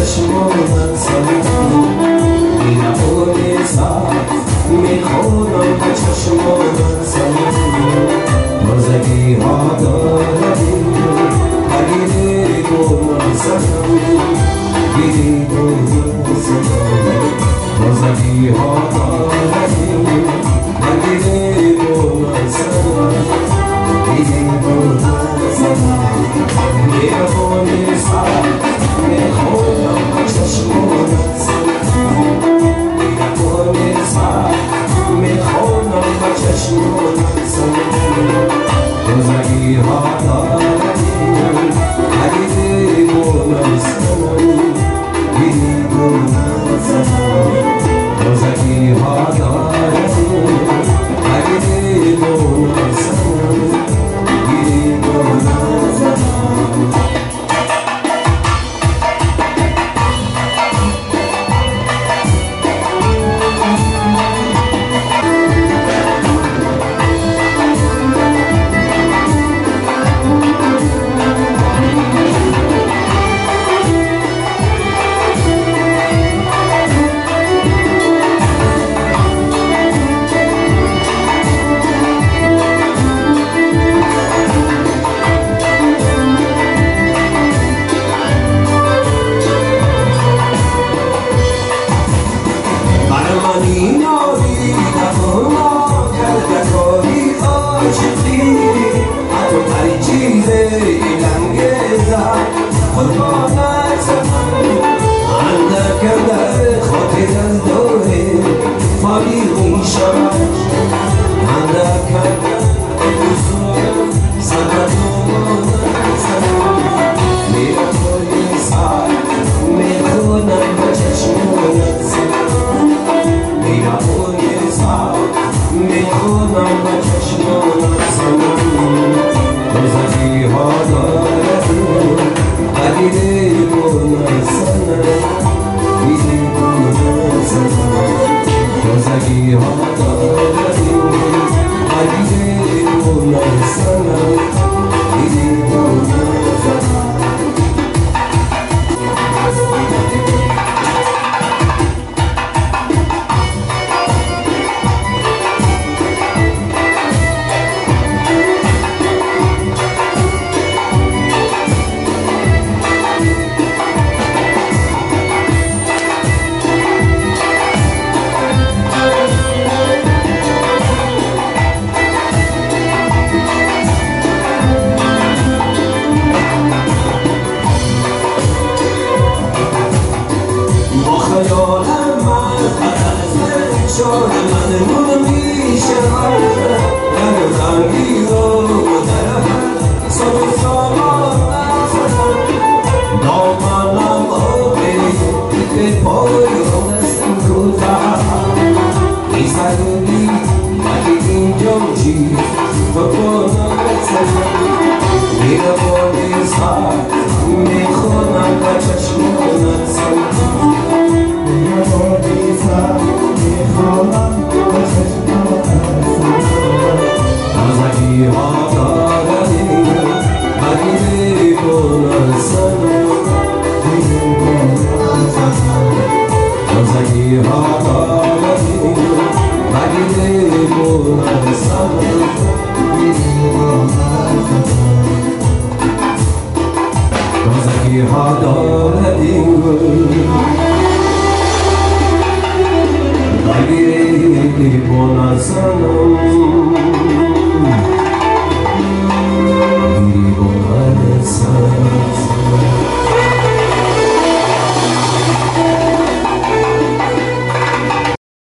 چشمانت سنم میرم پای سر میخونم به چشمانت سنم تازگی ها داری بگیری گل سنم گیری گل سنم تازگی ها داری بگیری گل سنم گیری گل سنم میرم پای سر میخونم به چشمانت سنم میرم پای سر میخونم به چشمانت سنم تازگی ها داری بگیری گل سنم گیری گل سنم تازگی ها داری بگیری گل سنم گیری گل سنم Buona sana